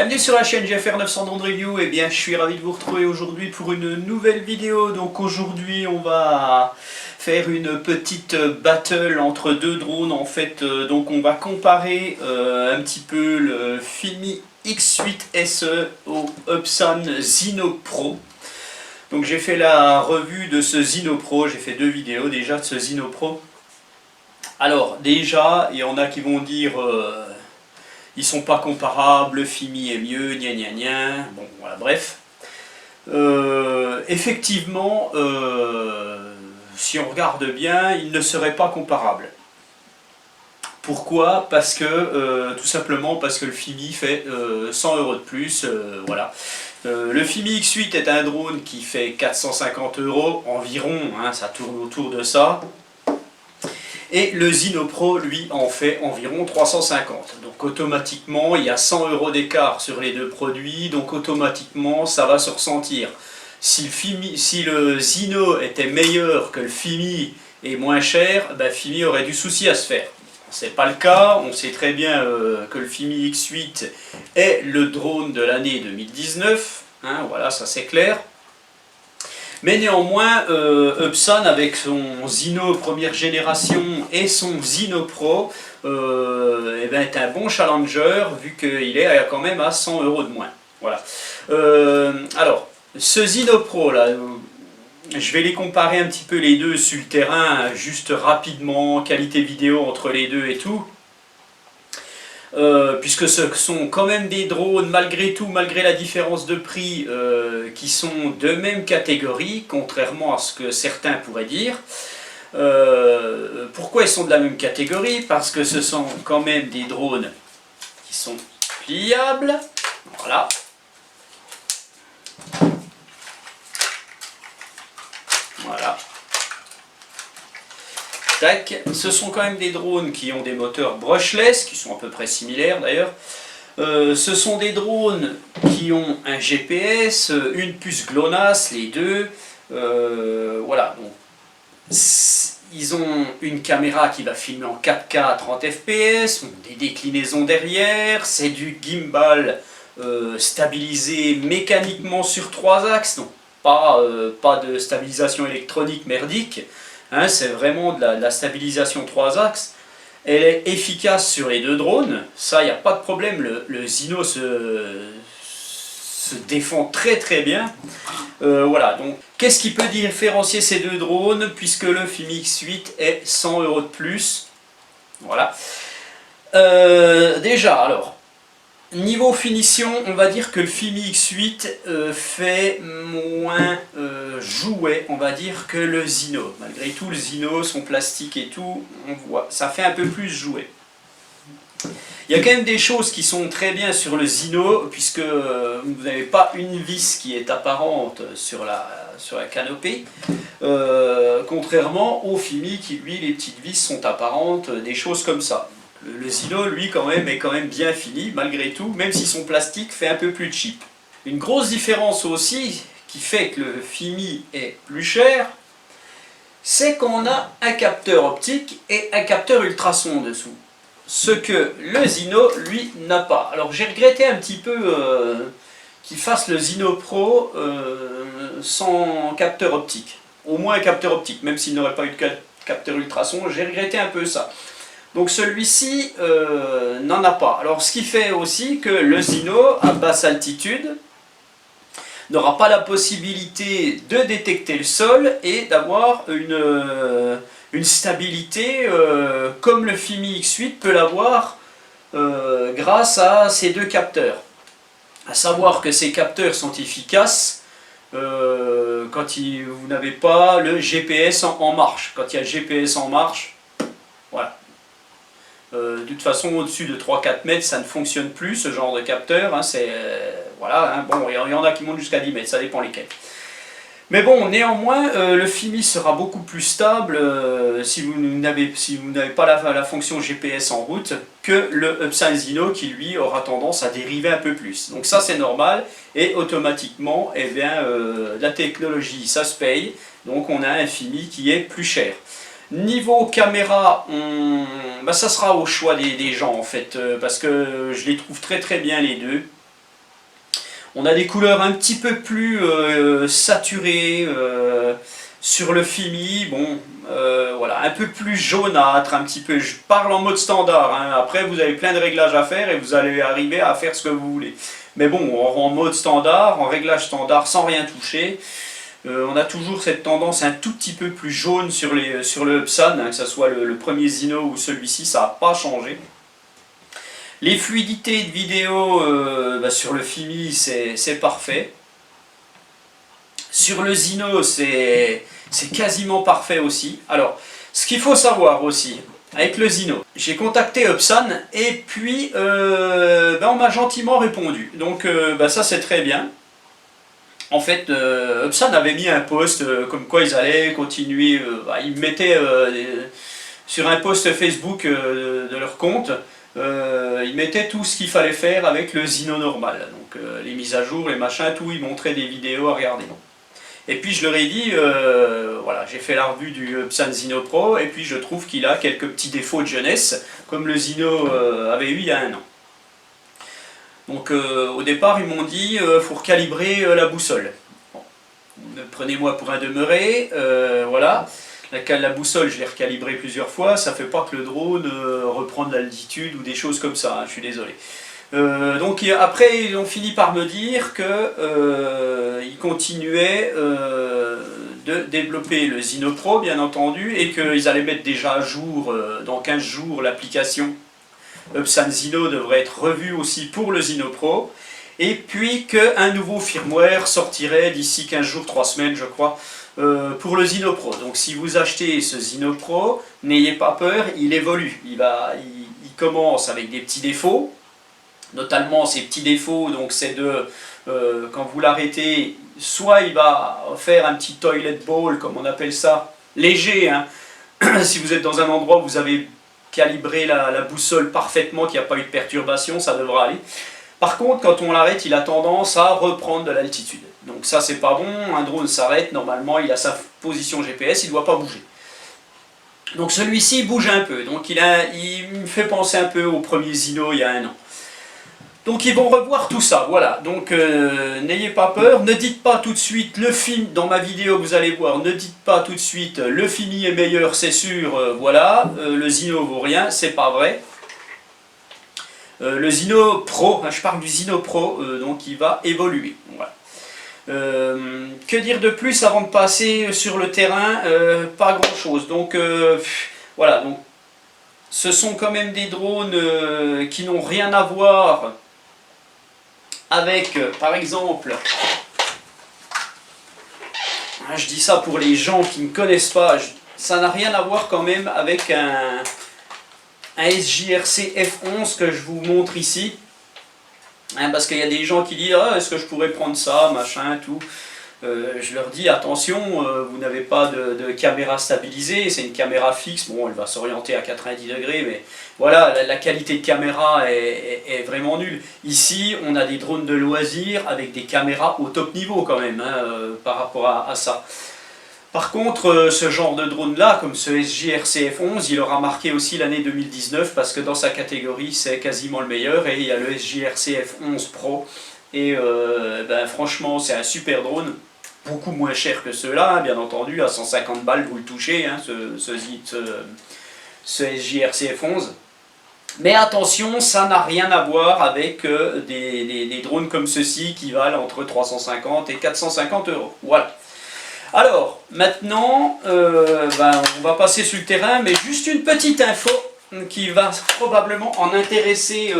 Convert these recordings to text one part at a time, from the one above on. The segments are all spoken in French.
Bienvenue sur la chaîne GFR 900 Drone Review. Et bien, je suis ravi de vous retrouver aujourd'hui pour une nouvelle vidéo. Donc aujourd'hui, on va faire une petite battle entre deux drones. En fait, donc on va comparer un petit peu le Fimi X8 SE au Upson Zino Pro. Donc j'ai fait la revue de ce Zino Pro. J'ai fait deux vidéos déjà de ce Zino Pro. Alors déjà, il y en a qui vont dire ils sont pas comparables, le Fimi est mieux, gna gna gna. Bon voilà, bref. Effectivement, si on regarde bien, ils ne seraient pas comparables. Pourquoi? Parce que, tout simplement parce que le Fimi fait 100 € de plus, voilà. Le Fimi X8 est un drone qui fait 450 € environ, hein, ça tourne autour de ça. Et le Zino Pro, lui, en fait environ 350. Donc automatiquement, il y a 100 € d'écart sur les deux produits, donc automatiquement, ça va se ressentir. Si le Zino était meilleur que le Fimi et moins cher, ben Fimi aurait du souci à se faire. C'est pas le cas, on sait très bien que le Fimi X8 est le drone de l'année 2019, hein, voilà, ça c'est clair. Mais néanmoins, Upson avec son Zino première génération et son Zino Pro eh ben, est un bon challenger vu qu'il est quand même à 100 € de moins. Voilà. Alors, ce Zino Pro là, je vais les comparer un petit peu les deux sur le terrain, juste rapidement, qualité vidéo entre les deux et tout. Puisque ce sont quand même des drones, malgré tout, malgré la différence de prix, qui sont de même catégorie, contrairement à ce que certains pourraient dire. Pourquoi ils sont de la même catégorie? Parce que ce sont quand même des drones qui sont pliables, voilà. Voilà. Ce sont quand même des drones qui ont des moteurs brushless, qui sont à peu près similaires d'ailleurs. Ce sont des drones qui ont un GPS, une puce GLONASS, les deux. Voilà, donc, ils ont une caméra qui va filmer en 4K à 30 fps, des déclinaisons derrière, c'est du gimbal stabilisé mécaniquement sur 3 axes, donc pas de stabilisation électronique merdique. Hein, c'est vraiment de la stabilisation 3 axes. Elle est efficace sur les deux drones, ça il n'y a pas de problème, le Zino se défend très très bien. Voilà, donc qu'est-ce qui peut différencier ces deux drones puisque le Fimi X8 est 100 € de plus. Voilà. Déjà, alors, niveau finition, on va dire que le Fimi X8 fait moins jouet, on va dire, que le Zino. Malgré tout, le Zino, son plastique et tout, on voit, ça fait un peu plus jouet. Il y a quand même des choses qui sont très bien sur le Zino, puisque vous n'avez pas une vis qui est apparente sur la canopée, contrairement au Fimi qui, lui, les petites vis sont apparentes, des choses comme ça. Le Zino, lui, quand même, est quand même bien fini, malgré tout, même si son plastique fait un peu plus cheap. Une grosse différence aussi, qui fait que le Fimi est plus cher, c'est qu'on a un capteur optique et un capteur ultrason dessous. Ce que le Zino, lui, n'a pas. Alors j'ai regretté un petit peu qu'il fasse le Zino Pro sans capteur optique. Au moins un capteur optique, même s'il n'aurait pas eu de capteur ultrason, j'ai regretté un peu ça. Donc celui-ci n'en a pas. Alors ce qui fait aussi que le Zino, à basse altitude, n'aura pas la possibilité de détecter le sol et d'avoir une stabilité comme le Fimi X8 peut l'avoir grâce à ces deux capteurs. À savoir que ces capteurs sont efficaces quand vous n'avez pas le GPS en marche. Quand il y a le GPS en marche, voilà. De toute façon, au-dessus de 3-4 mètres, ça ne fonctionne plus, ce genre de capteur. Hein, voilà, hein, bon, il y en a qui montent jusqu'à 10 mètres, ça dépend lesquels. Mais bon, néanmoins, le Fimi sera beaucoup plus stable si vous n'avez pas la fonction GPS en route que le Upson Zino qui, lui, aura tendance à dériver un peu plus. Donc ça, c'est normal. Et automatiquement, eh bien, la technologie, ça se paye. Donc on a un Fimi qui est plus cher. Niveau caméra, ça sera au choix des gens en fait, parce que je les trouve très très bien les deux. On a des couleurs un petit peu plus saturées sur le Fimi, bon, voilà, un peu plus jaunâtre, un petit peu, je parle en mode standard, hein. Après vous avez plein de réglages à faire et vous allez arriver à faire ce que vous voulez. Mais bon, en mode standard, en réglage standard, sans rien toucher, on a toujours cette tendance un tout petit peu plus jaune sur le Epson, hein, que ce soit le premier Zino ou celui-ci, ça n'a pas changé. Les fluidités de vidéo sur le Fimi, c'est parfait. Sur le Zino, c'est quasiment parfait aussi. Alors, ce qu'il faut savoir aussi, avec le Zino, j'ai contacté Epson et puis on m'a gentiment répondu. Donc ça c'est très bien. En fait, Epson avait mis un post comme quoi ils allaient continuer, ils mettaient sur un post Facebook de leur compte, ils mettaient tout ce qu'il fallait faire avec le Zino normal. Donc les mises à jour, les machins, tout, ils montraient des vidéos à regarder. Et puis je leur ai dit, voilà, j'ai fait la revue du Epson Zino Pro, et puis je trouve qu'il a quelques petits défauts de jeunesse, comme le Zino avait eu il y a 1 an. Donc au départ ils m'ont dit, faut recalibrer la boussole. Bon, prenez-moi pour un demeuré, voilà. La boussole, je l'ai recalibrée plusieurs fois, ça fait pas que le drone reprend de l'altitude ou des choses comme ça, hein, je suis désolé. Donc après ils ont fini par me dire qu'ils continuaient de développer le Zino Pro bien entendu et qu'ils allaient mettre déjà à jour dans 15 jours l'application Epson Zino devrait être revue aussi pour le Zino Pro et puis qu'un nouveau firmware sortirait d'ici 15 jours, 3 semaines je crois pour le Zino Pro. Donc si vous achetez ce Zino Pro, n'ayez pas peur, il évolue, il commence avec des petits défauts. Notamment ces petits défauts, donc c'est quand vous l'arrêtez, soit il va faire un petit toilet bowl, comme on appelle ça, léger, hein. Si vous êtes dans un endroit où vous avez calibré la boussole parfaitement, qu'il n'y a pas eu de perturbation, ça devra aller. Par contre, quand on l'arrête, il a tendance à reprendre de l'altitude. Donc ça c'est pas bon, un drone s'arrête, normalement il a sa position GPS, il ne doit pas bouger. Donc celui-ci bouge un peu, donc il me fait penser un peu au premier Zino il y a 1 an. Donc ils vont revoir tout ça, voilà, donc n'ayez pas peur, ne dites pas tout de suite le film, dans ma vidéo vous allez voir, ne dites pas tout de suite le Fimi est meilleur c'est sûr, voilà, le Zino vaut rien, c'est pas vrai. Le Zino Pro, je parle du Zino Pro, donc il va évoluer, voilà. Que dire de plus avant de passer sur le terrain, pas grand chose, donc voilà, donc ce sont quand même des drones qui n'ont rien à voir avec, par exemple, je dis ça pour les gens qui ne connaissent pas, ça n'a rien à voir quand même avec un SJRC F11 que je vous montre ici. Hein, parce qu'il y a des gens qui disent ah, est-ce que je pourrais prendre ça, machin, tout. Je leur dis attention, vous n'avez pas de caméra stabilisée, c'est une caméra fixe, bon elle va s'orienter à 90 degrés, mais voilà, la qualité de caméra est vraiment nulle. Ici on a des drones de loisirs avec des caméras au top niveau quand même, hein, par rapport à ça. Par contre, ce genre de drone là, comme ce SJRC F11, il aura marqué aussi l'année 2019 parce que dans sa catégorie c'est quasiment le meilleur et il y a le SJRC F11 Pro et franchement c'est un super drone. Beaucoup moins cher que ceux-là, hein, bien entendu, à 150 balles vous le touchez, hein, ce SJRC F11. Mais attention, ça n'a rien à voir avec des drones comme ceux-ci qui valent entre 350 et 450 €. Voilà. Alors, maintenant, on va passer sur le terrain, mais juste une petite info qui va probablement en intéresser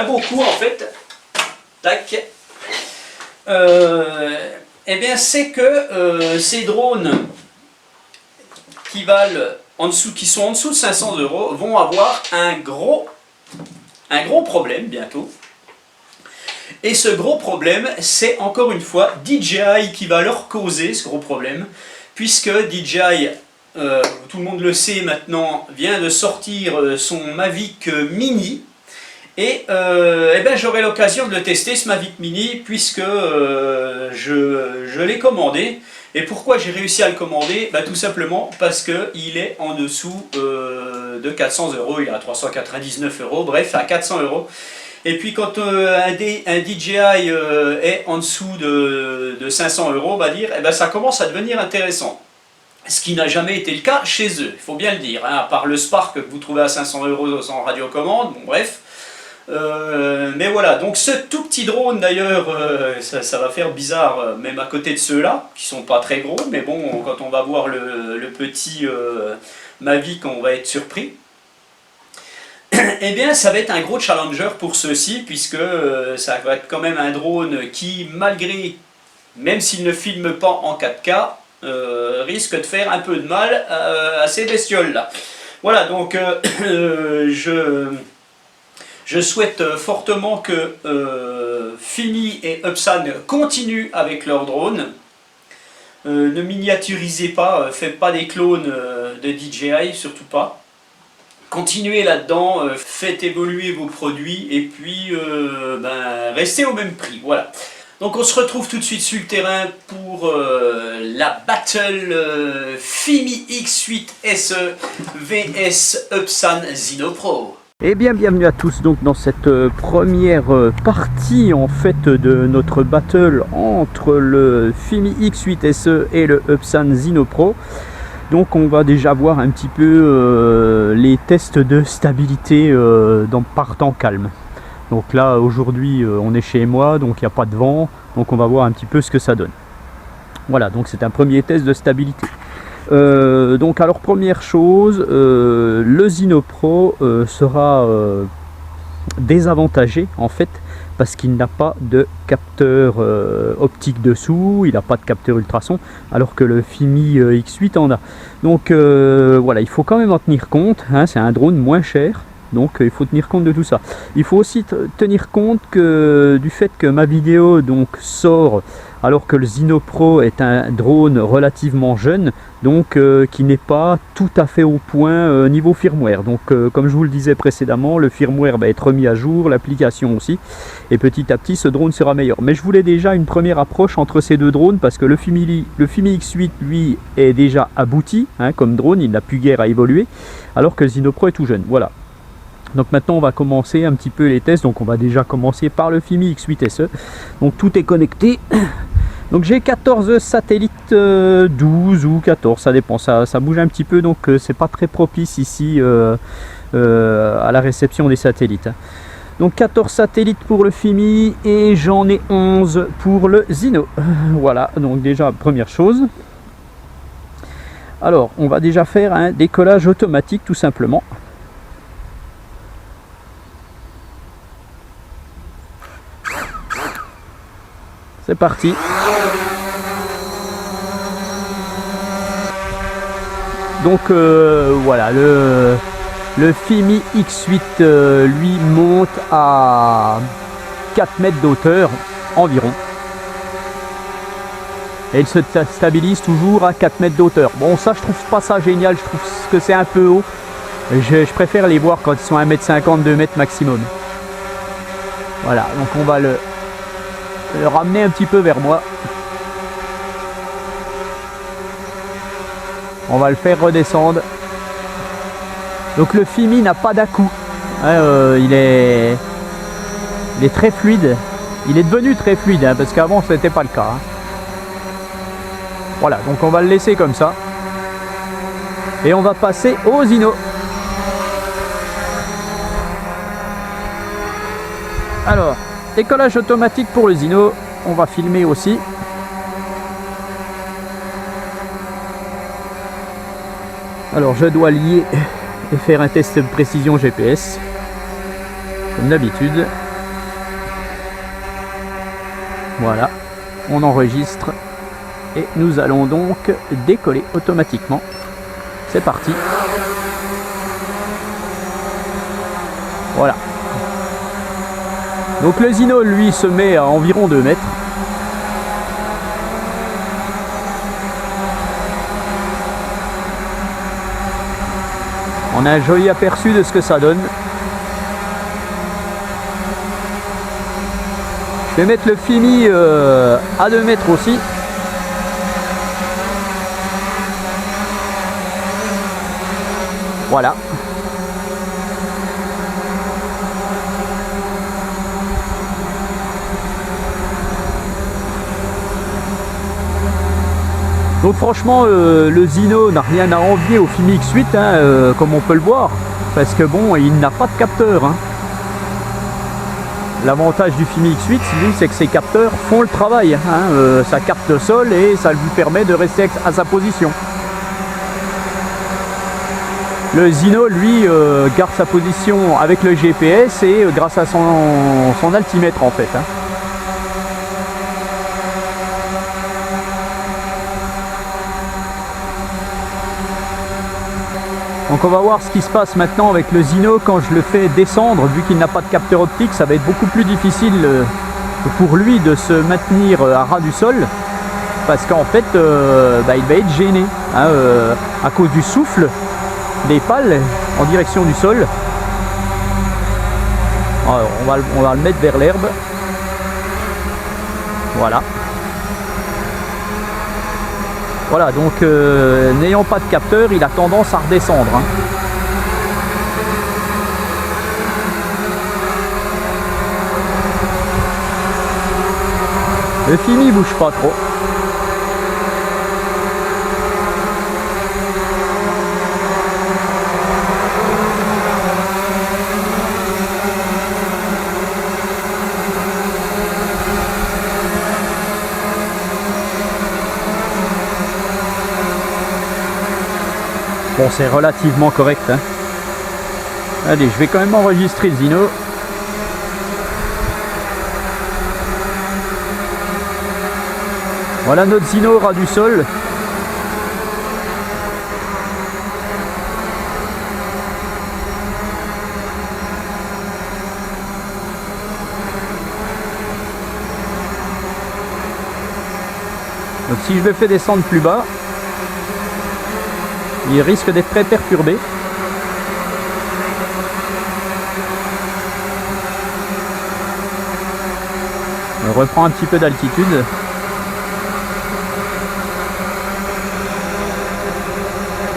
beaucoup en fait. Tac. Eh bien, c'est que ces drones qui sont en dessous de 500 € vont avoir un gros problème bientôt. Et ce gros problème, c'est encore une fois DJI qui va leur causer ce gros problème, puisque DJI, tout le monde le sait maintenant, vient de sortir son Mavic Mini. Et j'aurai l'occasion de le tester ce Mavic Mini puisque je l'ai commandé. Et pourquoi j'ai réussi à le commander? Tout simplement parce qu'il est en dessous de 400 €, il est à 399 €, bref à 400 €. Et puis quand un DJI est en dessous de 500 €, on va dire, eh ben, ça commence à devenir intéressant. Ce qui n'a jamais été le cas chez eux, il faut bien le dire, hein, à part le Spark que vous trouvez à 500 € sans radiocommande, bon bref. Mais voilà, donc ce tout petit drone d'ailleurs, ça va faire bizarre même à côté de ceux-là, qui sont pas très gros, mais bon, quand on va voir le petit Mavic, on va être surpris. Eh bien, ça va être un gros challenger pour ceux-ci, puisque ça va être quand même un drone qui, même s'il ne filme pas en 4K, risque de faire un peu de mal à ces bestioles-là. Voilà, donc je souhaite fortement que Fimi et Upsan continuent avec leurs drones. Ne miniaturisez pas, faites pas des clones de DJI, surtout pas. Continuez là-dedans, faites évoluer vos produits et puis restez au même prix. Voilà. Donc on se retrouve tout de suite sur le terrain pour la battle Fimi X8 SE vs Upsan Zino Pro. Eh bien, bienvenue à tous donc dans cette première partie en fait de notre battle entre le Fimi X8 SE et le Upsan Zino Pro. Donc on va déjà voir un petit peu les tests de stabilité par temps calme. Donc là aujourd'hui on est chez moi, donc il n'y a pas de vent, donc on va voir un petit peu ce que ça donne. Voilà, donc c'est un premier test de stabilité. Donc alors première chose, le Zino Pro sera désavantagé en fait parce qu'il n'a pas de capteur optique dessous, il n'a pas de capteur ultrason, alors que le Fimi X8 en a. Donc voilà, il faut quand même en tenir compte, hein, c'est un drone moins cher, donc il faut tenir compte de tout ça. Il faut aussi tenir compte du fait que ma vidéo donc sort alors que le Zino Pro est un drone relativement jeune, donc qui n'est pas tout à fait au point niveau firmware. Donc comme je vous le disais précédemment, le firmware va être remis à jour, l'application aussi, et petit à petit ce drone sera meilleur. Mais je voulais déjà une première approche entre ces deux drones, parce que le Fimi X8 lui est déjà abouti, hein, comme drone, il n'a plus guère à évoluer, alors que le Zino Pro est tout jeune. Voilà. Donc maintenant on va commencer un petit peu les tests. Donc on va déjà commencer par le Fimi X8 SE. Donc tout est connecté. Donc j'ai 14 satellites, 12 ou 14, ça dépend, ça bouge un petit peu, donc c'est pas très propice ici à la réception des satellites. Donc 14 satellites pour le Fimi et j'en ai 11 pour le Zino. Voilà, donc déjà première chose. Alors on va déjà faire un décollage automatique tout simplement. C'est parti. Donc voilà, le Fimi X8 lui monte à 4 mètres d'auteur environ. Et il se stabilise toujours à 4 mètres d'auteur. Bon, ça je trouve pas ça génial, je trouve que c'est un peu haut. Je préfère les voir quand ils sont à 1,50 m, 2 mètres maximum. Voilà, donc on va le ramener un petit peu vers moi. On va le faire redescendre. Donc le Fimi n'a pas d'à-coup. Il est très fluide. Il est devenu très fluide, hein, parce qu'avant ce n'était pas le cas. Hein. Voilà, donc on va le laisser comme ça. Et on va passer au Zino. Alors, décollage automatique pour le Zino, on va filmer aussi. Alors je dois lier et faire un test de précision GPS, comme d'habitude. Voilà, on enregistre et nous allons donc décoller automatiquement. C'est parti. Voilà. Donc le Zino lui se met à environ 2 mètres. On a un joli aperçu de ce que ça donne. Je vais mettre le Fimi à 2 mètres aussi. Voilà. Donc franchement, le Zino n'a rien à envier au Fimi X8, hein, comme on peut le voir, parce que bon, il n'a pas de capteur. Hein. L'avantage du Fimi X8, lui, c'est que ses capteurs font le travail. Hein. Ça capte le sol et ça lui permet de rester à sa position. Le Zino, lui, garde sa position avec le GPS et grâce à son altimètre, en fait. Hein. Donc on va voir ce qui se passe maintenant avec le Zino quand je le fais descendre. Vu qu'il n'a pas de capteur optique, ça va être beaucoup plus difficile pour lui de se maintenir à ras du sol. Parce qu'en fait, il va être gêné hein, à cause du souffle des pales en direction du sol. Alors, on va le mettre vers l'herbe. Voilà. Voilà, donc n'ayant pas de capteur, il a tendance à redescendre. Hein. Le Fimi bouge pas trop. Bon, c'est relativement correct. Hein. Allez, je vais quand même enregistrer le Zino. Voilà notre Zino au ras du sol. Donc si je le fais descendre plus bas, il risque d'être très perturbé. On reprend un petit peu d'altitude.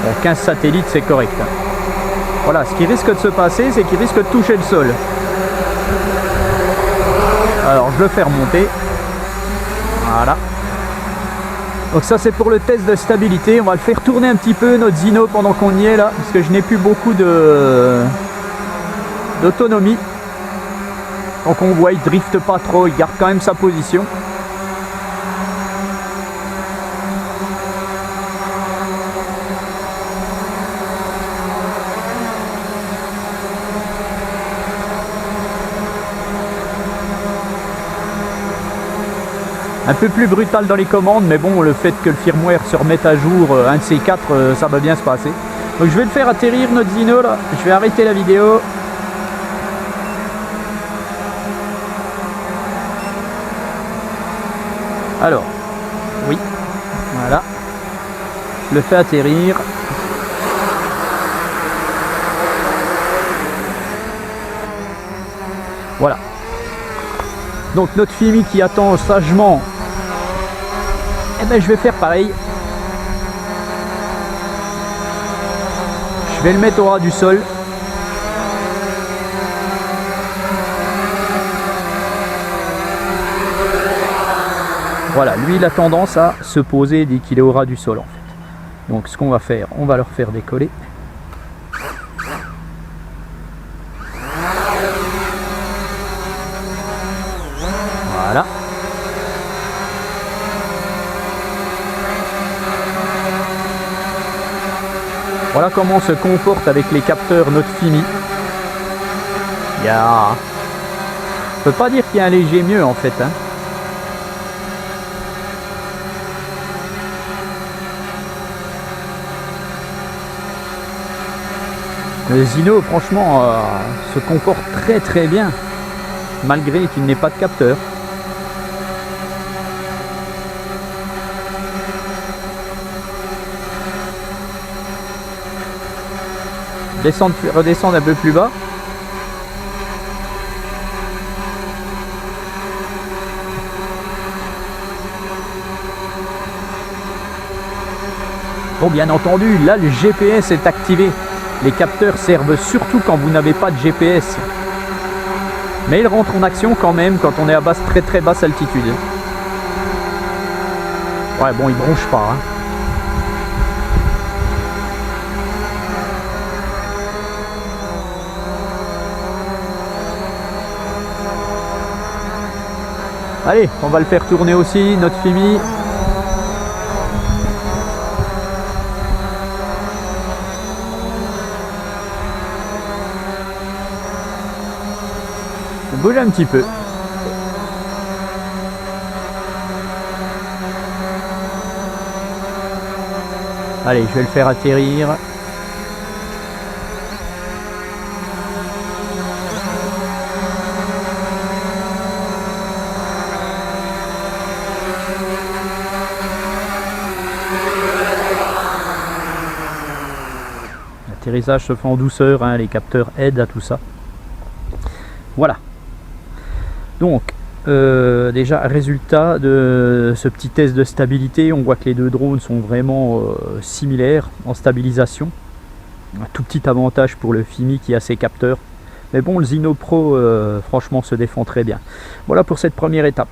Bon, 15 satellites, c'est correct. Voilà, ce qui risque de se passer, c'est qu'il risque de toucher le sol. Alors, je le fais remonter. Voilà. Donc ça c'est pour le test de stabilité. On va le faire tourner un petit peu notre Zino pendant qu'on y est là, parce que je n'ai plus beaucoup d'autonomie. Donc on voit, il drifte pas trop, il garde quand même sa position. Un peu plus brutal dans les commandes, mais bon, le fait que le firmware se remette à jour, un de ces quatre, ça va bien se passer. Donc je vais le faire atterrir notre Zino là, je vais arrêter la vidéo. Alors, oui, voilà, je le fais atterrir. Voilà. Donc notre Fimi qui attend sagement, eh ben je vais faire pareil. Je vais le mettre au ras du sol. Voilà, lui il a tendance à se poser dès qu'il est au ras du sol en fait. Donc ce qu'on va faire, on va le refaire décoller. Voilà. Voilà comment on se comporte avec les capteurs notre Fimi. Il y a... Je peux pas dire qu'il y a un léger mieux en fait. Hein. Le Zino franchement se comporte très très bien. Malgré qu'il n'ait pas de capteur. Redescendre un peu plus bas. Bon, bien entendu, là le GPS est activé. Les capteurs servent surtout quand vous n'avez pas de GPS. Mais il rentre en action quand même quand on est à très basse altitude. Ouais, bon, il bronche pas. Hein. Allez, on va le faire tourner aussi, notre FIMI. On bouge un petit peu. Allez, je vais le faire atterrir. L'atterrissage se fait en douceur, hein, les capteurs aident à tout ça. Voilà. Donc, déjà, résultat de ce petit test de stabilité, on voit que les deux drones sont vraiment similaires en stabilisation. Un tout petit avantage pour le FIMI qui a ses capteurs. Mais bon, le Zino Pro, franchement, se défend très bien. Voilà pour cette première étape.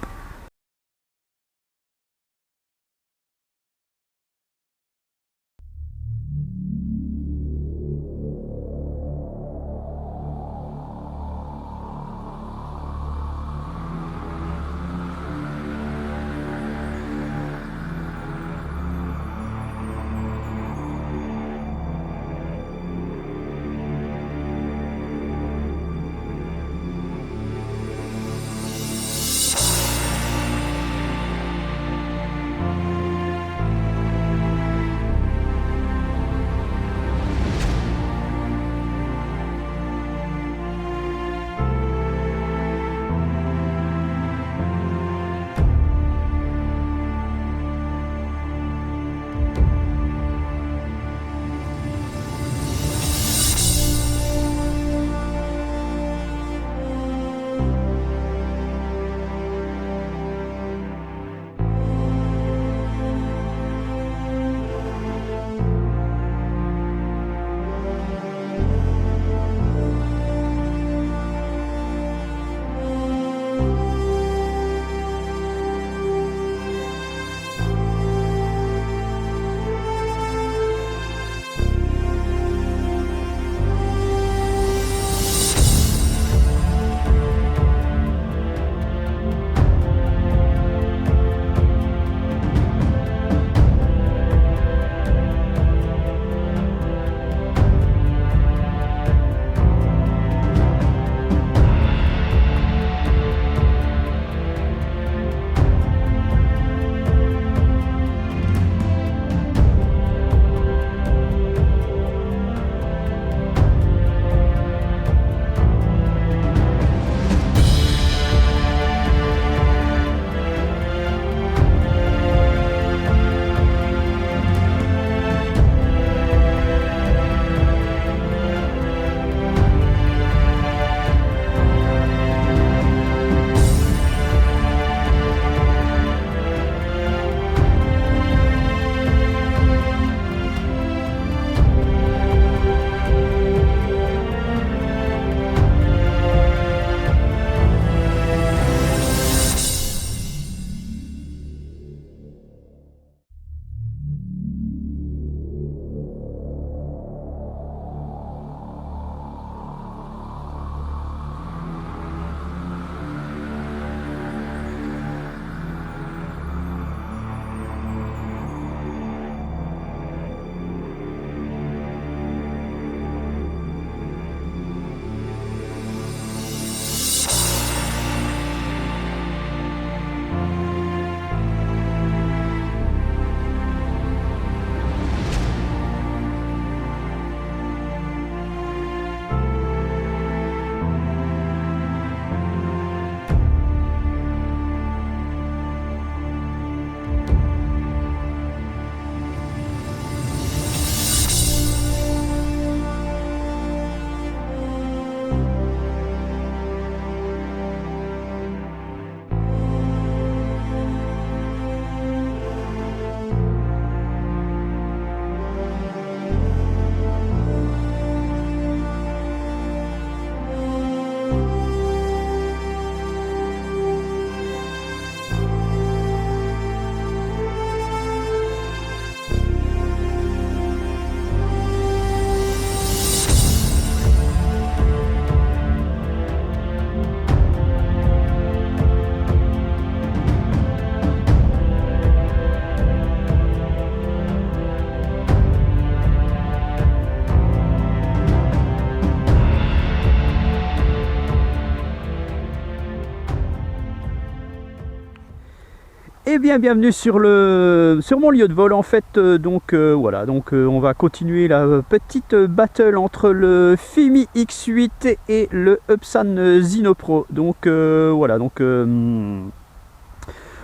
Eh bien, bienvenue sur mon lieu de vol en fait. Voilà, on va continuer la petite battle entre le Fimi X8 et le Upsan Zinopro.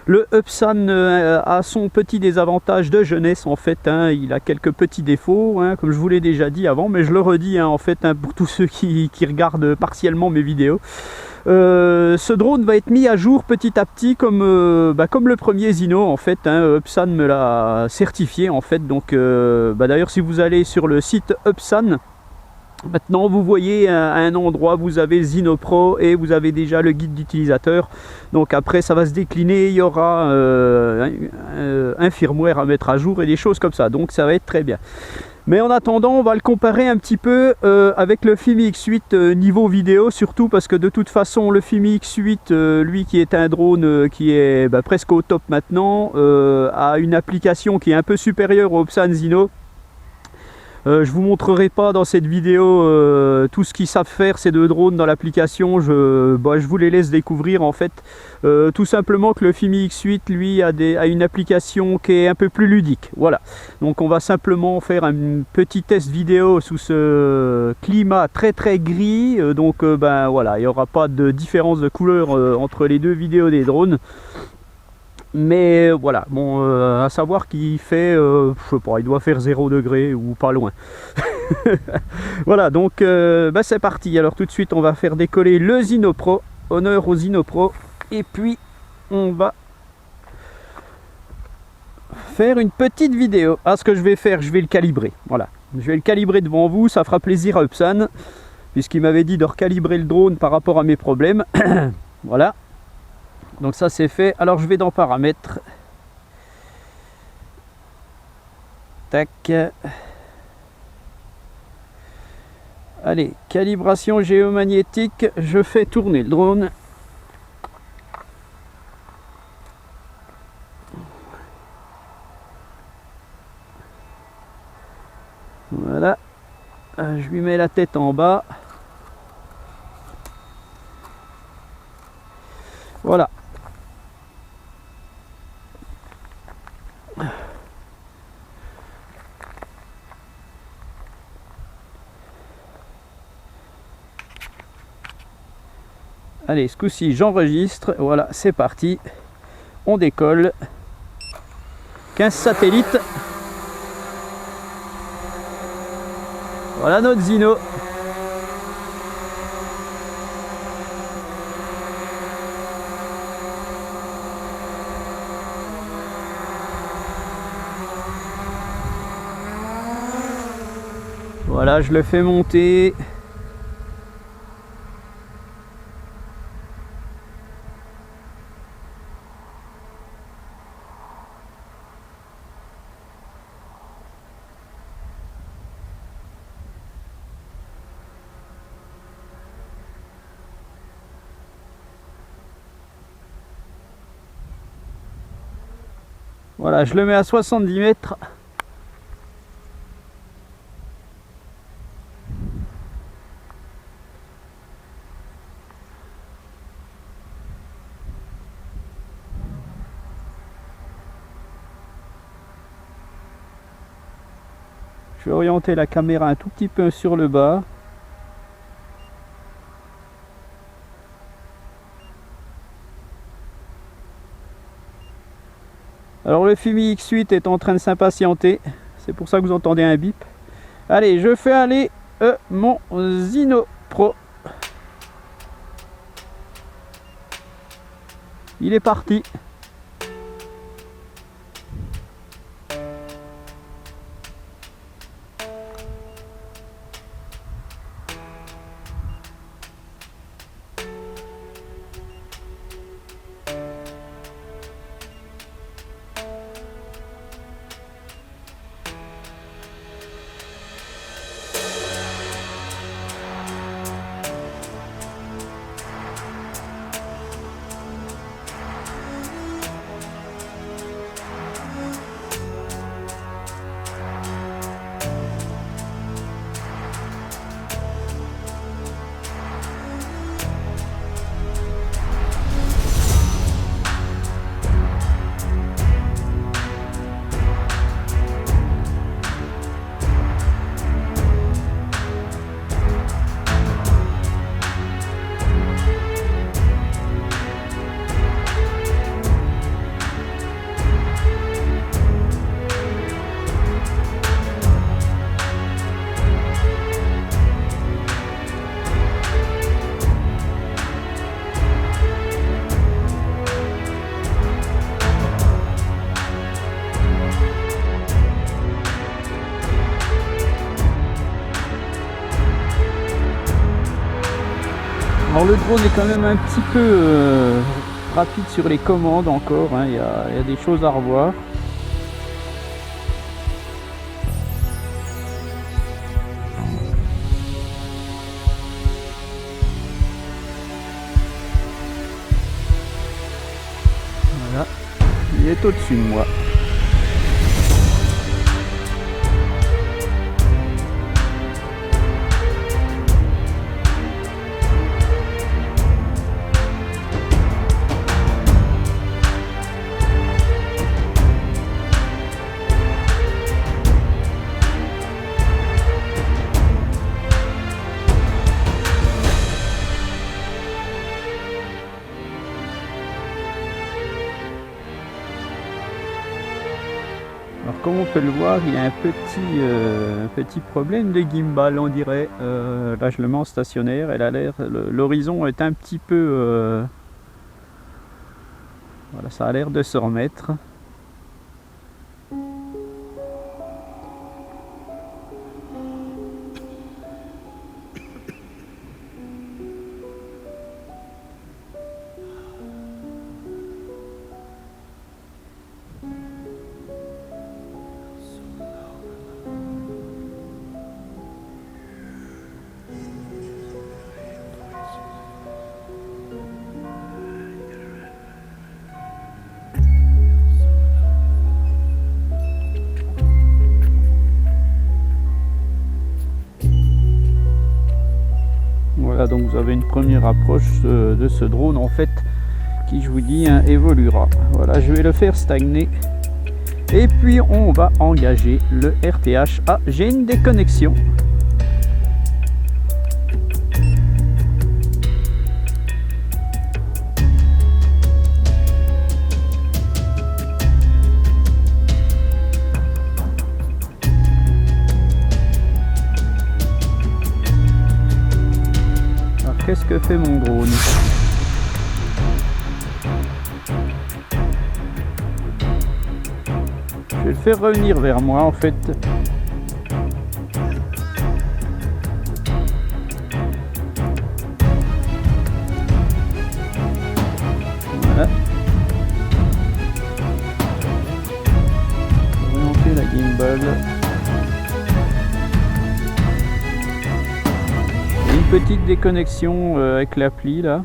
Le Upsan a son petit désavantage de jeunesse en fait, hein. Il a quelques petits défauts, hein, comme je vous l'ai déjà dit avant, mais je le redis hein, en fait, hein, pour tous ceux qui regardent partiellement mes vidéos. Ce drone va être mis à jour petit à petit comme le premier Zino en fait, hein. Upsan me l'a certifié en fait, d'ailleurs si vous allez sur le site Upsan, maintenant vous voyez à un endroit vous avez Zinopro et vous avez déjà le guide d'utilisateur. Donc après ça va se décliner, il y aura un firmware à mettre à jour et des choses comme ça, donc ça va être très bien. Mais en attendant, on va le comparer un petit peu avec le Fimi X8 niveau vidéo, surtout parce que de toute façon le Fimi X8, lui qui est un drone qui est presque au top maintenant, a une application qui est un peu supérieure au Upsan Zino. Je vous montrerai pas dans cette vidéo tout ce qu'ils savent faire ces deux drones dans l'application. Je vous les laisse découvrir en fait. Tout simplement que le Fimi X8 lui a une application qui est un peu plus ludique. Voilà. Donc on va simplement faire un petit test vidéo sous ce climat très très gris. Voilà, il n'y aura pas de différence de couleur entre les deux vidéos des drones. Mais voilà, bon, à savoir qu'il fait, je sais pas, il doit faire 0 degré ou pas loin. Voilà, donc c'est parti. Alors tout de suite, on va faire décoller le Zinopro. Honneur au Zinopro. Et puis, on va faire une petite vidéo. Ah, ce que je vais faire, je vais le calibrer. Voilà, je vais le calibrer devant vous. Ça fera plaisir à Upsan, puisqu'il m'avait dit de recalibrer le drone par rapport à mes problèmes. Voilà. Donc ça c'est fait. Alors je vais dans paramètres. Tac. Allez, calibration géomagnétique. Je fais tourner le drone. Voilà. Je lui mets la tête en bas. Voilà. Allez, ce coup-ci, j'enregistre. Voilà, c'est parti. On décolle. 15 satellites. Voilà notre Zino. Voilà, je le fais monter. Voilà, je le mets à 70 mètres. Je vais orienter la caméra un tout petit peu sur le bas. Alors le Fimi X8 est en train de s'impatienter. C'est pour ça que vous entendez un bip. Allez, je fais aller mon Zinopro. Il est parti. Alors le drone est quand même un petit peu rapide sur les commandes encore, hein. Il y a des choses à revoir. Voilà, il est au-dessus de moi. Alors comme on peut le voir, il y a un petit problème de gimbal, on dirait. Là je le mets en stationnaire et l'horizon est un petit peu... voilà, ça a l'air de se remettre. Voilà, donc vous avez une première approche de ce drone en fait qui, je vous dis, hein, évoluera. Voilà, je vais le faire stagner et puis on va engager le RTH. Ah, j'ai une déconnexion. Qu'est-ce que fait mon drone? Je vais le faire revenir vers moi en fait. Voilà. Orienter la gimbal. Une petite déconnexion avec l'appli là.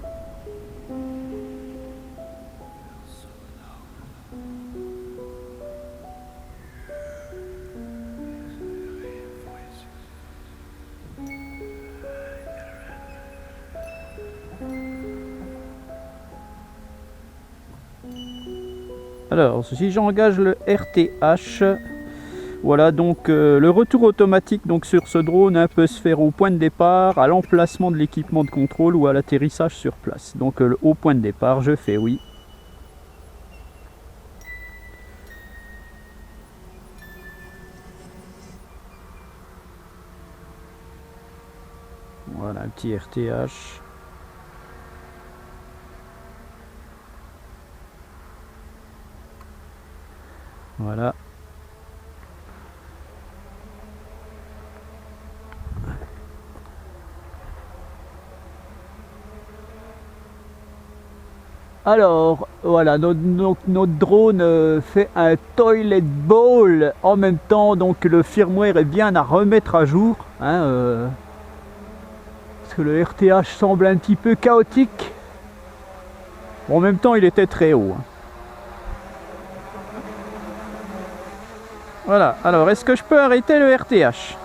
Alors, si j'engage le RTH, voilà, donc le retour automatique donc sur ce drone, hein, peut se faire au point de départ, à l'emplacement de l'équipement de contrôle ou à l'atterrissage sur place. Donc au point de départ, je fais oui. Voilà, un petit RTH. Voilà. Alors, voilà, notre drone fait un toilet bowl en même temps, donc le firmware est bien à remettre à jour, hein, parce que le RTH semble un petit peu chaotique. Bon, en même temps, il était très haut. Hein. Voilà, alors est-ce que je peux arrêter le RTH?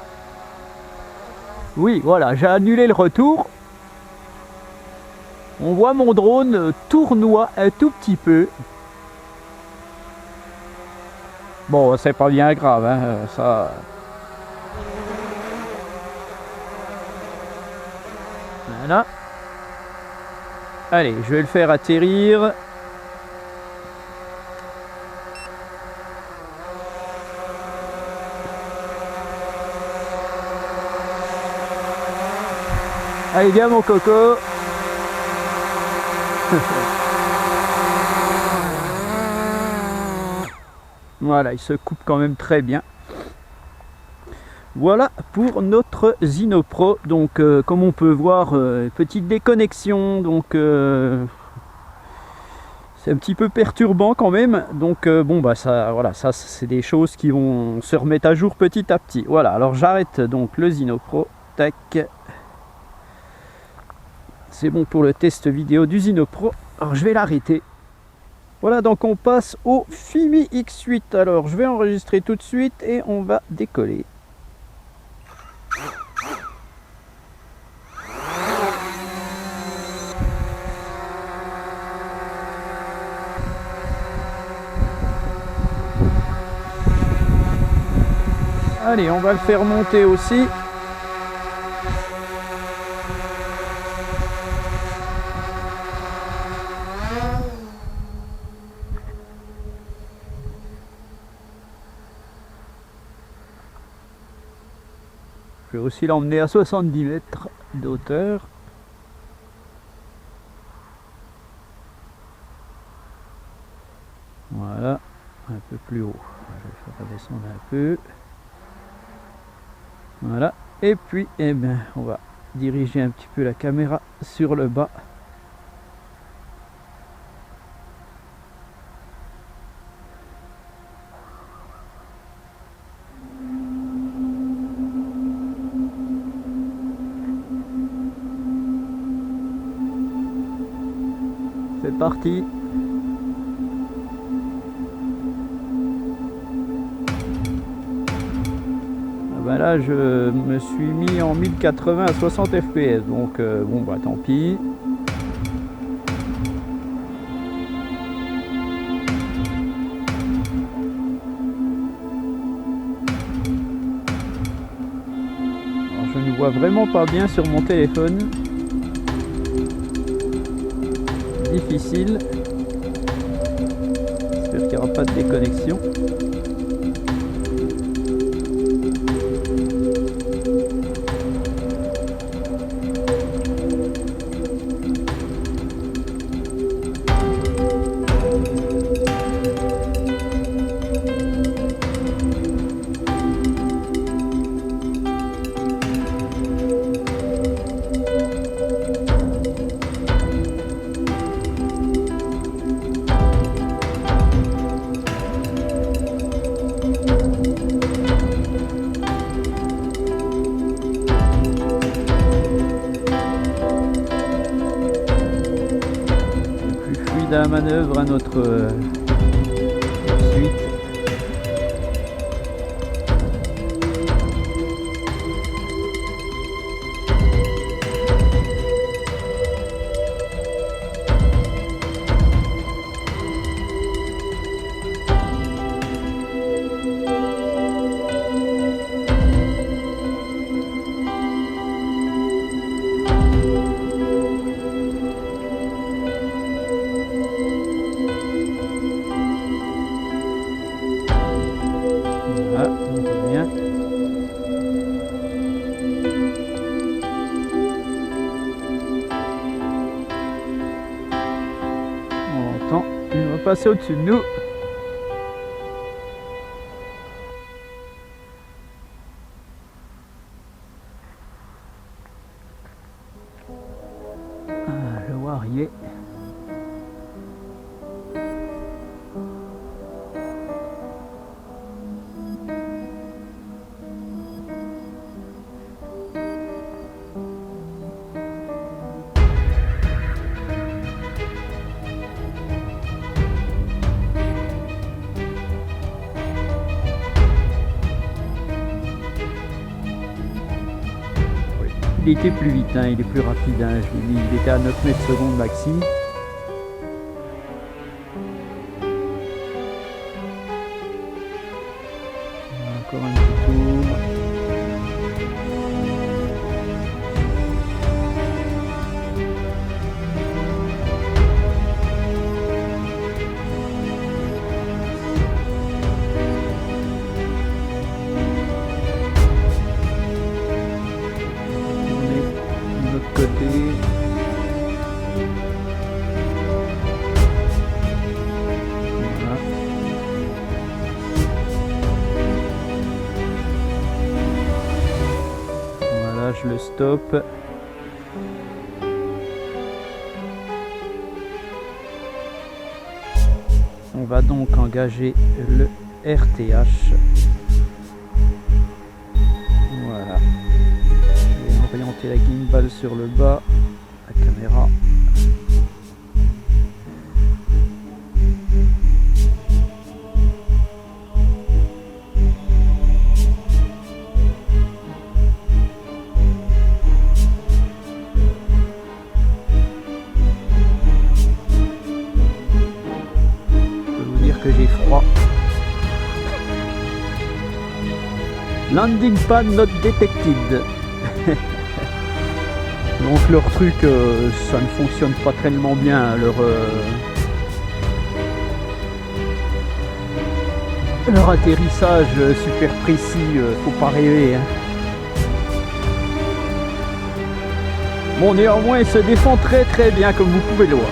Oui, voilà, j'ai annulé le retour. On voit mon drone tournoie un tout petit peu. Bon, c'est pas bien grave, hein, ça. Voilà. Allez, je vais le faire atterrir. Allez, viens mon coco. Voilà, il se coupe quand même très bien. Voilà pour notre Zinopro. Donc comme on peut voir, petite déconnexion, donc c'est un petit peu perturbant quand même. Donc bon bah ça, voilà, ça c'est des choses qui vont se remettre à jour petit à petit. Voilà, alors j'arrête donc le Zinopro. Tac. C'est bon pour le test vidéo du Zinopro. Alors je vais l'arrêter. Voilà, donc on passe au Fimi X8. Alors je vais enregistrer tout de suite et on va décoller. Allez, on va le faire monter aussi. Je vais aussi l'emmener à 70 mètres d'hauteur. Voilà, un peu plus haut. Je vais faire redescendre un peu. Voilà, et puis eh ben, on va diriger un petit peu la caméra sur le bas. C'est parti. Ben là je me suis mis en 1080 à 60 fps, donc bon bah tant pis. Alors, je ne vois vraiment pas bien sur mon téléphone. Difficile. J'espère qu'il n'y aura pas de déconnexion. La manœuvre à notre suite. Voilà, on revient. On entend, il va passer au-dessus de nous. Ah, le voir arriver. Il était plus vite, hein, il est plus rapide, hein, je l'ai mis, il était à 9 mètres secondes maxi. Encore un petit tour. Côté. Là je le stoppe. On va donc engager le RTH. Voilà. Je vais orienter la gimbal sur le bas, la caméra. Que j'ai froid. Landing pad not detected. Donc leur truc, ça ne fonctionne pas tellement bien. Leur atterrissage super précis, faut pas rêver. Hein. Bon, néanmoins, il se défend très bien, comme vous pouvez le voir.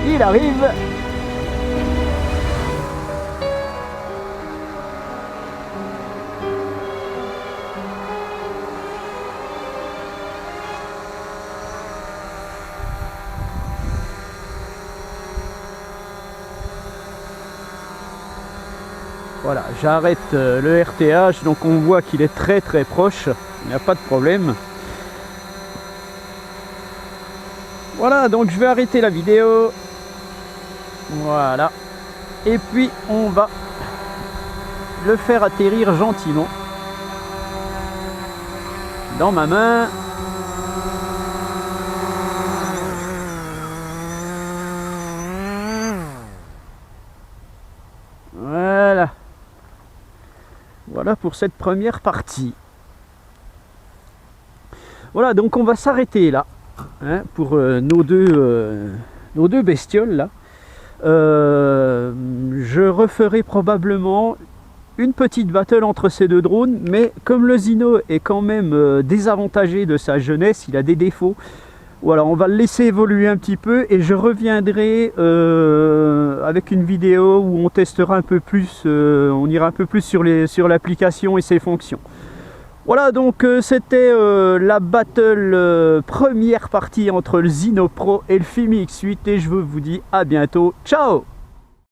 Il arrive. Voilà, j'arrête le RTH, donc on voit qu'il est très proche, il n'y a pas de problème. Voilà, donc je vais arrêter la vidéo. Voilà. Et puis on va le faire atterrir gentiment dans ma main. Voilà. Voilà pour cette première partie. Voilà, donc on va s'arrêter là, hein, pour nos deux bestioles là. Je referai probablement une petite battle entre ces deux drones, mais comme le Zino est quand même désavantagé de sa jeunesse, il a des défauts. Voilà, on va le laisser évoluer un petit peu et je reviendrai avec une vidéo où on testera un peu plus, on ira un peu plus sur l'application et ses fonctions. Voilà, donc c'était la battle première partie entre le Zino Pro et le Fimi X8 et je vous dis à bientôt. Ciao!